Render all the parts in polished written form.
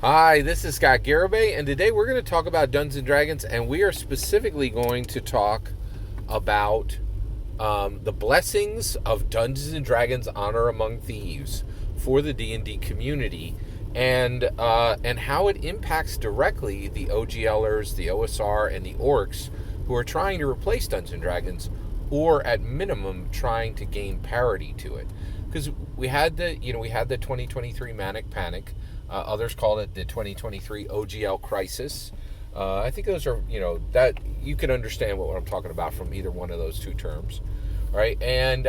Hi, this is Scott Garibay, and today we're going to talk about Dungeons and Dragons, and we are specifically going to talk about the blessings of Dungeons and Dragons: Honor Among Thieves for the D&D community, and how it impacts directly the OGLers, the OSR, and the Orcs who are trying to replace Dungeons and Dragons, or at minimum trying to gain parity to it. Because we had the 2023 Manic Panic. Others call it the 2023 OGL crisis. I think those are, that you can understand what I'm talking about from either one of those two terms, right? And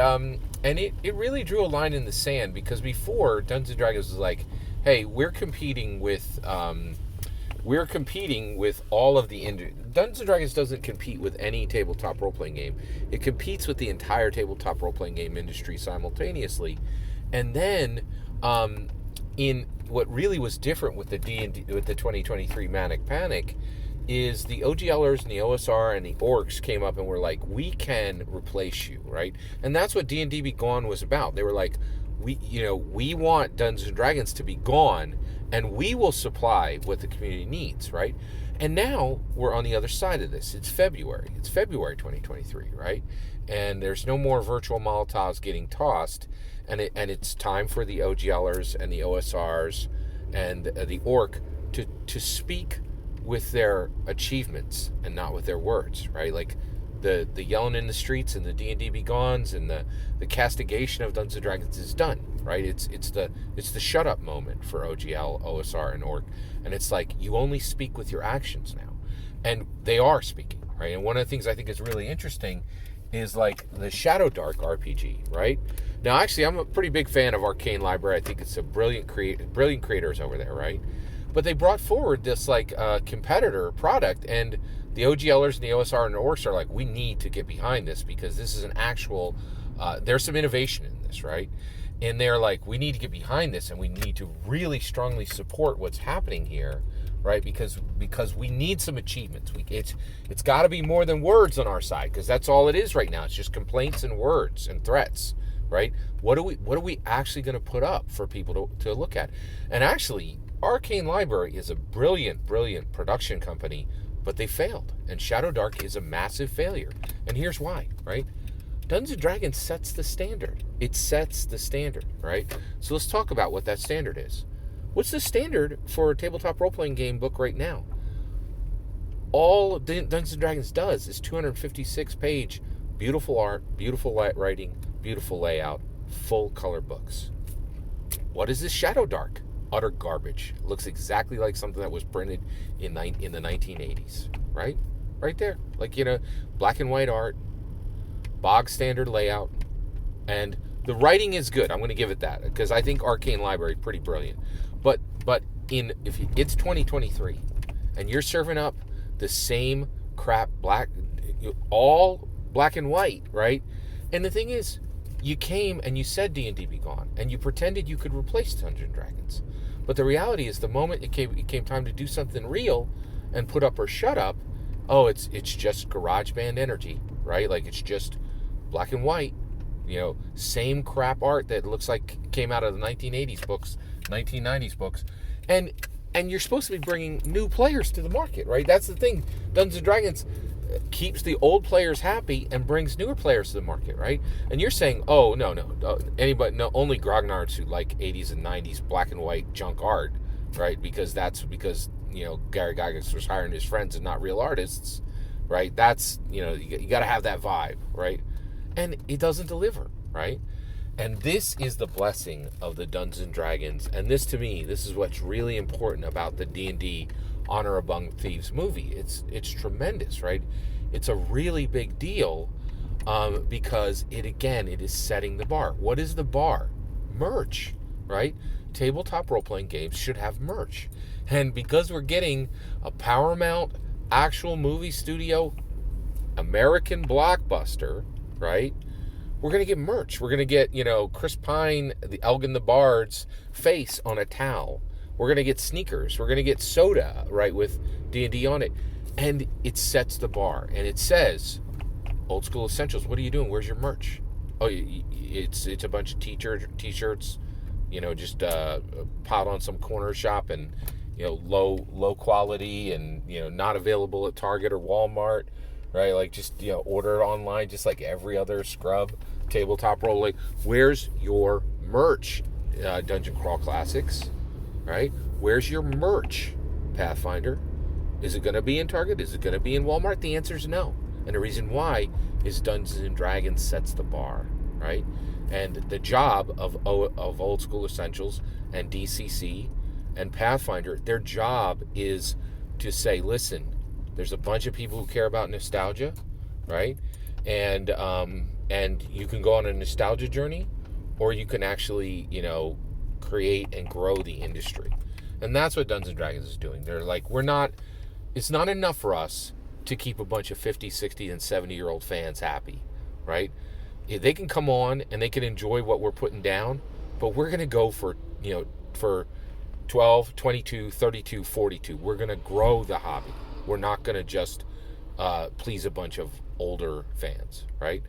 it really drew a line in the sand, because before Dungeons and Dragons was like, hey, we're competing with all of the Dungeons and Dragons doesn't compete with any tabletop role playing game. It competes with the entire tabletop role playing game industry simultaneously, and then in what really was different with the D&D, with the 2023 Manic Panic, is the OGLers and the OSR and the Orcs came up and were like, we can replace you, right? And that's what D&D Be Gone was about. They were like, we want Dungeons and Dragons to be gone, and we will supply what the community needs, right? And now we're on the other side of this. It's February 2023, right? And there's no more virtual Molotovs getting tossed, and it's time for the OGLers and the OSRs and the Orc to speak with their achievements and not with their words, right? Like the yelling in the streets and the D&D Be Gones and the castigation of Dungeons and Dragons is done, right? It's the shut up moment for OGL, OSR, and Orc, and it's like, you only speak with your actions now, and they are speaking, right? And one of the things I think is really interesting is like the Shadow Dark RPG, right? Now, actually, I'm a pretty big fan of Arcane Library. I think it's a brilliant creators over there, right? But they brought forward this like competitor product, and the OGLers and the OSR and the Orcs are like, we need to get behind this, because this is an actual, there's some innovation in this, right? And they're like, we need to get behind this, and we need to really strongly support what's happening here, right? Because we need some achievements. It's got to be more than words on our side, because that's all it is right now. It's just complaints and words and threats, right? What are we actually going to put up for people to look at? And actually, Arcane Library is a brilliant production company, but they failed. And Shadow Dark is a massive failure. And here's why, right? Dungeons and Dragons sets the standard. It sets the standard, right? So let's talk about what that standard is. What's the standard for a tabletop role-playing game book right now? All Dungeons and Dragons does is 256-page, beautiful art, beautiful writing, beautiful layout, full color books. What is this Shadow Dark? Utter garbage. It looks exactly like something that was printed in the 1980s, right? Right there. Like, black and white art, bog standard layout, and the writing is good. I'm going to give it that, because I think Arcane Library is pretty brilliant. But if it's 2023 and you're serving up the same crap, all black and white, right? And the thing is, you came and you said D&D Be Gone, and you pretended you could replace Dungeons and Dragons. But the reality is, the moment it came time to do something real and put up or shut up, it's just GarageBand energy, right? Like, it's just black and white, same crap art that looks like came out of the 1980s books, 1990s books, and you're supposed to be bringing new players to the market, right? That's the thing. Dungeons and Dragons keeps the old players happy and brings newer players to the market, right? And you're saying, oh, no, only grognards who like 80s and 90s black and white junk art, right? Because Gary Gygax was hiring his friends and not real artists, right? That's, you got to have that vibe, right? And it doesn't deliver, right? And this is the blessing of the Dungeons and Dragons. And this, to me, this is what's really important about the D&D Honor Among Thieves movie. It's tremendous, right? It's a really big deal, because it is setting the bar. What is the bar? Merch, right? Tabletop role-playing games should have merch. And because we're getting a Paramount actual movie studio American blockbuster, right? We're going to get merch. We're going to get, Chris Pine, the Elgin the Bard's face on a towel. We're going to get sneakers. We're going to get soda, right, with D&D on it. And it sets the bar. And it says, Old School Essentials, what are you doing? Where's your merch? Oh, it's a bunch of t-shirts, just piled on some corner shop, and low quality and not available at Target or Walmart, right? Like just order it online, just like every other scrub tabletop role. Like, where's your merch, Dungeon Crawl Classics, right? Where's your merch, Pathfinder? Is it going to be in Target? Is it going to be in Walmart? The answer is no. And the reason why is Dungeons and Dragons sets the bar, right? And the job of Old School Essentials and DCC and Pathfinder, their job is to say, listen, there's a bunch of people who care about nostalgia, right? And you can go on a nostalgia journey, or you can actually, create and grow the industry. And that's what Dungeons and Dragons is doing. They're like, it's not enough for us to keep a bunch of 50, 60, and 70-year-old fans happy, right? They can come on and they can enjoy what we're putting down, but we're going to go for 12, 22, 32, 42. We're going to grow the hobby. We're not going to just please a bunch of older fans, right?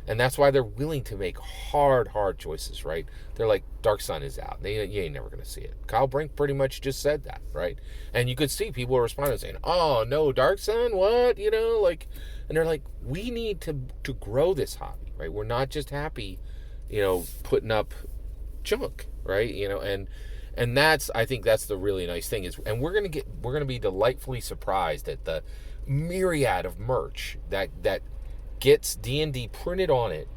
And that's why they're willing to make hard choices, right? They're like, Dark Sun is out. You ain't never going to see it. Kyle Brink pretty much just said that, right? And you could see people responding saying, oh, no, Dark Sun, what? And they're like, we need to grow this hobby, right? We're not just happy, putting up junk, right? And I think that's the really nice thing is, and we're going to be delightfully surprised at the myriad of merch that gets D&D printed on it.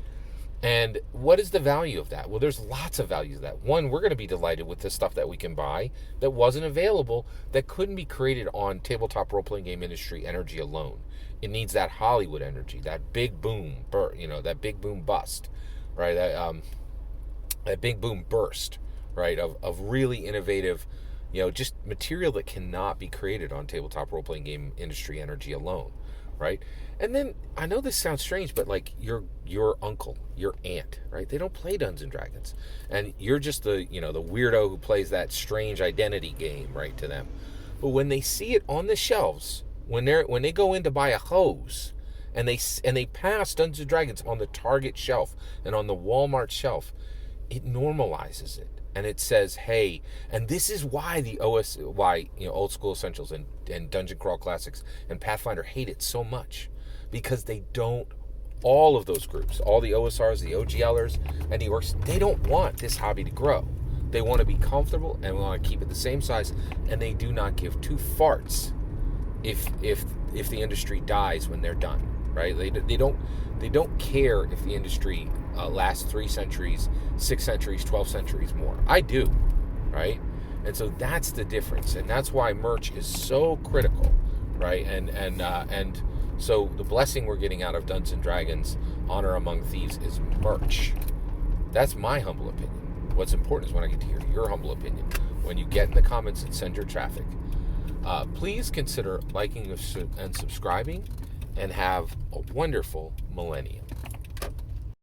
And what is the value of that? Well, there's lots of value to that. One, we're going to be delighted with the stuff that we can buy that wasn't available, that couldn't be created on tabletop role-playing game industry energy alone. It needs that Hollywood energy, that big boom, that big boom bust, right? That big boom burst, right? Of really innovative, just material that cannot be created on tabletop role-playing game industry energy alone, right? And then, I know this sounds strange, but like your uncle, your aunt, right? They don't play Dungeons and Dragons. And you're just the weirdo who plays that strange identity game, right, to them. But when they see it on the shelves, when they go in to buy a hose, and they pass Dungeons and Dragons on the Target shelf and on the Walmart shelf, it normalizes it. And it says, hey, and this is why Old School Essentials and Dungeon Crawl Classics and Pathfinder hate it so much. Because they don't, all of those groups, all the OSRs, the OGLers, and the orcs, they don't want this hobby to grow. They want to be comfortable and want to keep it the same size, and they do not give two farts if the industry dies when they're done, right? They don't care if the industry lasts 3 centuries, 6 centuries, 12 centuries more. I do, right? And so that's the difference, and that's why merch is so critical, right? And so the blessing we're getting out of Dungeons and Dragons Honor Among Thieves is merch. That's my humble opinion. What's important is when I get to hear your humble opinion. When you get in the comments and send your traffic, please consider liking and subscribing, and have a wonderful millennium.